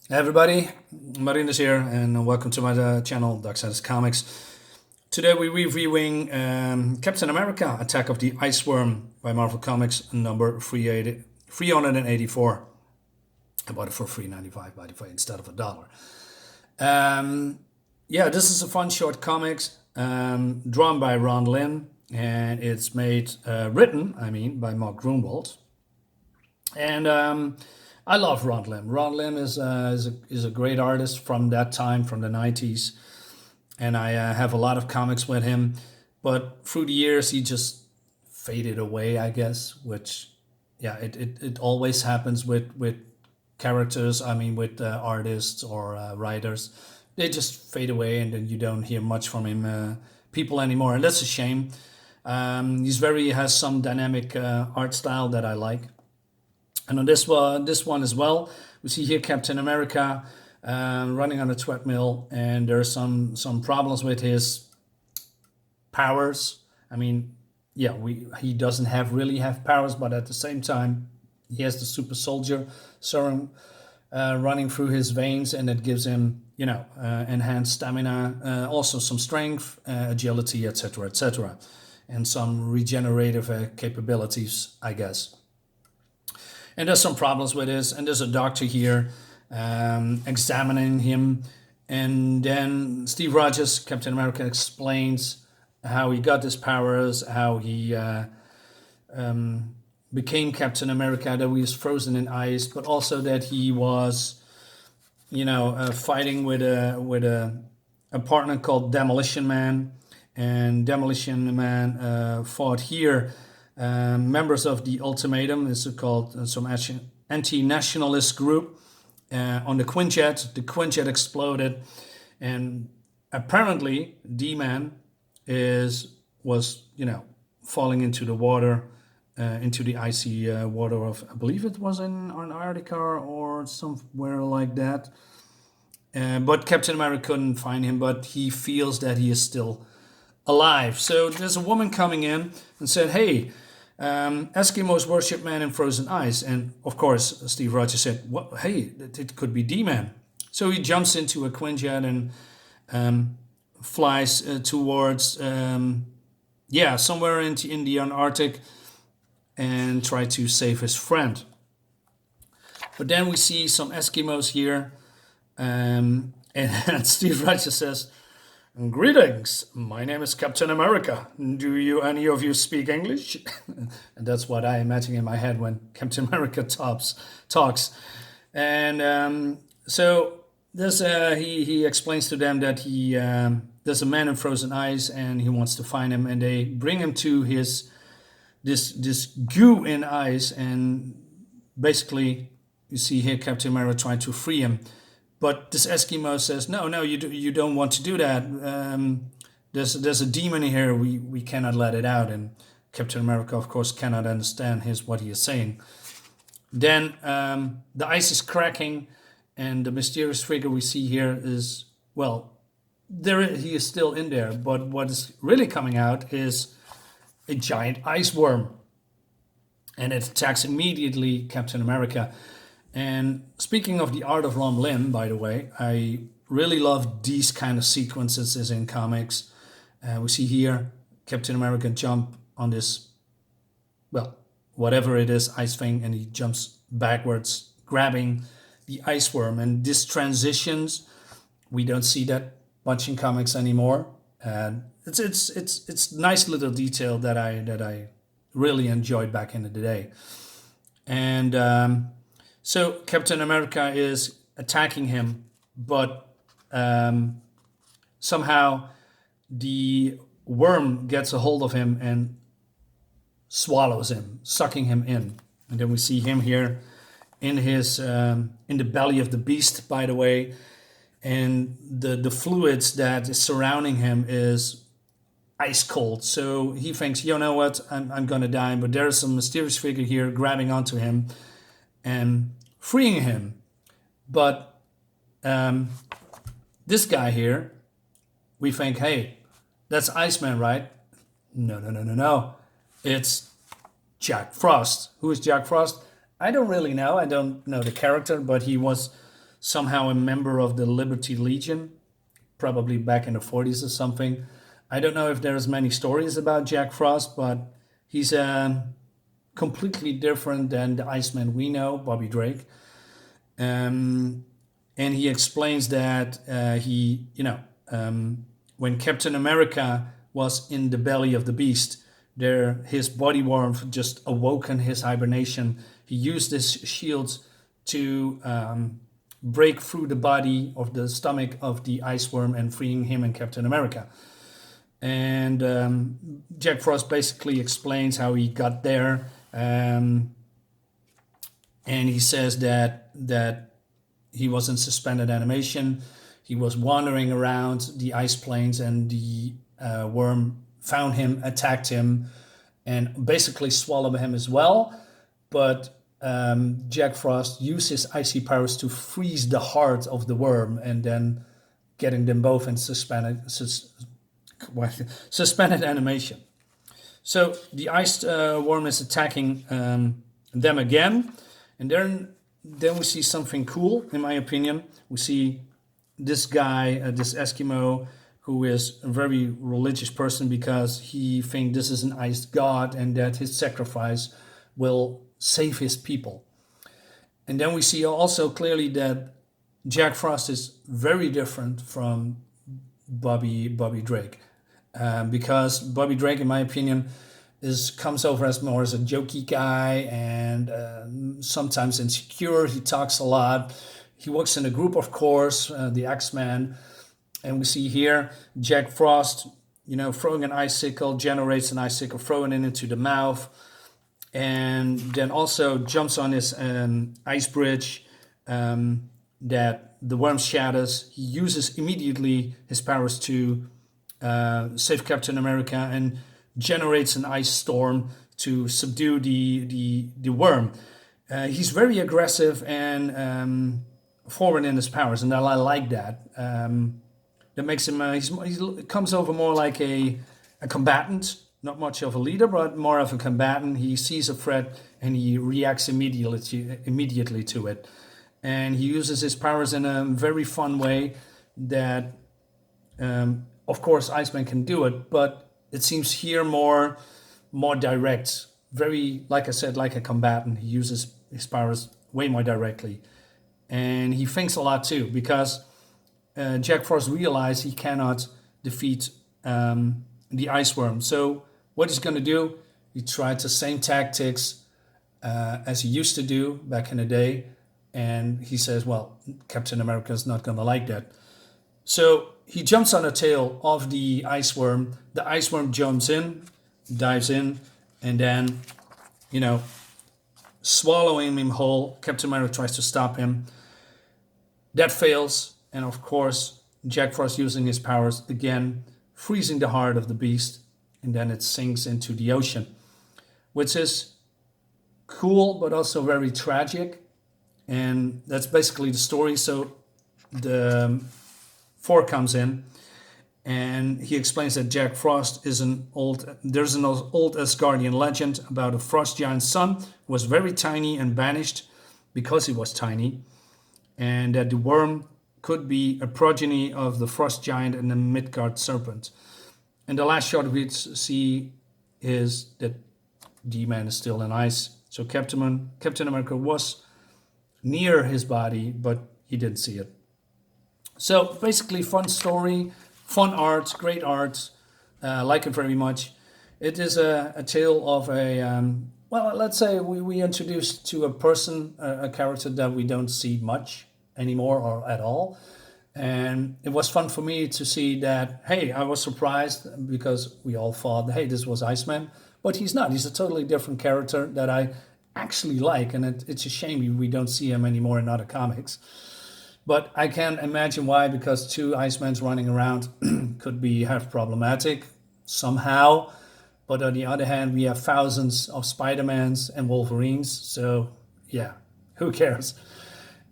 Hey everybody, Martin is here, and welcome to my channel, Darksiders Comics. Today we're reviewing Captain America: Attack of the Iceworm by Marvel Comics, number 384. I bought it for $3.95 by the way, instead of $1. Yeah, this is a fun short comics drawn by Ron Lim, and it's written by Mark Grunwald. And I love Ron Lim. Ron Lim is a great artist from that time, from the 90s. And I have a lot of comics with him. But through the years, he just faded away, I guess, which, yeah, it always happens with characters, with artists or writers. They just fade away and then you don't hear much from him, people anymore. And that's a shame. He has some dynamic art style that I like. And on this one as well, we see here Captain America running on a treadmill, and there's some problems with his powers. Yeah, he doesn't really have powers, but at the same time, he has the super soldier serum running through his veins, and it gives him enhanced stamina, also some strength, agility, etc., etc., and some regenerative capabilities, I guess. And there's some problems with this, and there's a doctor here examining him. And then Steve Rogers, Captain America, explains how he got his powers, how he became Captain America, that he was frozen in ice, but also that he was, fighting with a partner called Demolition Man. And Demolition Man fought here members of the Ultimatum, is called some anti-nationalist group on the Quinjet. The Quinjet exploded, and apparently D-Man was falling into the water, into the icy water of, I believe it was in Antarctica or somewhere like that. But Captain America couldn't find him, but he feels that he is still alive. So there's a woman coming in and said, "Hey, Eskimos worship man in frozen ice." And of course, Steve Rogers said, "What? Hey, it could be D-Man." So he jumps into a Quinjet and flies towards, somewhere in the Antarctic, and try to save his friend. But then we see some Eskimos here, and Steve Rogers says, "Greetings, my name is Captain America. Do any of you speak English?" And that's what I imagine in my head when Captain America talks. And so he explains to them that there's a man in frozen ice and he wants to find him, and they bring him to this goo in ice, and basically you see here Captain America trying to free him. But this Eskimo says, "No, you don't want to do that. There's a demon here. We cannot let it out." And Captain America, of course, cannot understand what he is saying. Then the ice is cracking, and the mysterious figure we see here is, well, he is still in there. But what is really coming out is a giant ice worm, and it attacks immediately Captain America. And speaking of the art of Ron Lim, by the way, I really love these kind of sequences as in comics. We see here Captain America jump on this, well, whatever it is, ice thing, and he jumps backwards, grabbing the ice worm. And this transitions, we don't see that much in comics anymore. And it's nice little detail that I really enjoyed back in the day. And so Captain America is attacking him, but somehow the worm gets a hold of him and swallows him, sucking him in. And then we see him here in the belly of the beast, by the way, and the fluids that is surrounding him is ice cold. So he thinks, you know what, I'm gonna die. But there's some mysterious figure here grabbing onto him and freeing him. But this guy here, we think, hey, that's Iceman, right? No. It's Jack Frost. Who is Jack Frost? I don't really know. I don't know the character, but he was somehow a member of the Liberty Legion, probably back in the 40s or something. I don't know if there's many stories about Jack Frost, but he's completely different than the Iceman we know, Bobby Drake. Um, and he explains that when Captain America was in the belly of the beast, his body warmth just awoken his hibernation. He used his shields to break through the body of the stomach of the ice worm and freeing him and Captain America. And Jack Frost basically explains how he got there, and he says that he was in suspended animation. He was wandering around the ice plains, and the worm found him, attacked him, and basically swallowed him as well. But Jack Frost used his icy powers to freeze the heart of the worm, and then getting them both in suspended animation. So the ice worm is attacking them again, and then we see something cool, in my opinion. We see this guy, this Eskimo, who is a very religious person because he thinks this is an ice god and that his sacrifice will save his people. And then we see also clearly that Jack Frost is very different from Bobby Drake, because Bobby Drake, in my opinion, comes over as more as a jokey guy and sometimes insecure. He talks a lot. He works in a group, of course, the X-Men, and we see here Jack Frost, throwing an icicle, generates an icicle, throwing it into the mouth, and then also jumps on his ice bridge that the worm shatters. He uses immediately his powers to save Captain America and generates an ice storm to subdue the worm. He's very aggressive and forward in his powers, and I like that. That makes him he comes over more like a combatant, not much of a leader, but more of a combatant. He sees a threat and he reacts immediately to it, and he uses his powers in a very fun way that, of course, Iceman can do it, but it seems here more direct. Very, like I said, like a combatant. He uses his powers way more directly, and he thinks a lot too, because Jack Frost realized he cannot defeat the ice worm. So what he's going to do, he tried the same tactics as he used to do back in the day. And he says, well, Captain America is not going to like that. So he jumps on the tail of the ice worm. The ice worm jumps in, dives in, and then, swallowing him whole. Captain America tries to stop him. That fails. And of course, Jack Frost using his powers again, freezing the heart of the beast, and then it sinks into the ocean, which is cool, but also very tragic. And that's basically the story. So the Thor comes in, and he explains that Jack Frost there's an old Asgardian legend about a frost giant's son who was very tiny and banished because he was tiny, and that the worm could be a progeny of the frost giant and the Midgard serpent. And the last shot we see is that D-Man is still in ice. So Captain America was near his body, but he didn't see it. So basically, fun story, fun art, great art. Like it very much. It is a tale of let's say we introduced to a person, a character that we don't see much anymore or at all. And it was fun for me to see that, hey, I was surprised because we all thought, hey, this was Iceman. But he's not. He's a totally different character that I actually like. And it's a shame we don't see him anymore in other comics. But I can imagine why, because two Icemans running around could be half problematic somehow. But on the other hand, we have thousands of Spider-Mans and Wolverines. So, yeah, who cares?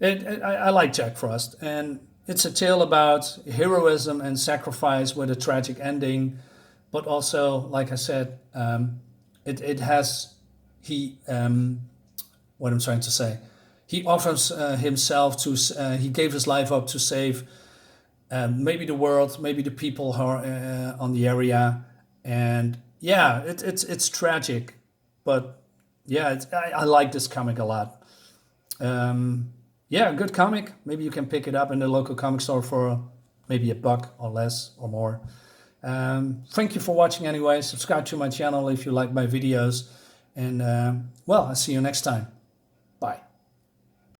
I like Jack Frost, and it's a tale about heroism and sacrifice with a tragic ending, but also, like I said, what I'm trying to say, he offers himself to. He gave his life up to save maybe the world, maybe the people who are on the area, and yeah, it's tragic, but yeah, I like this comic a lot. Yeah, good comic. Maybe you can pick it up in the local comic store for maybe $1 or less or more. Thank you for watching anyway. Subscribe to my channel if you like my videos. And well, I'll see you next time.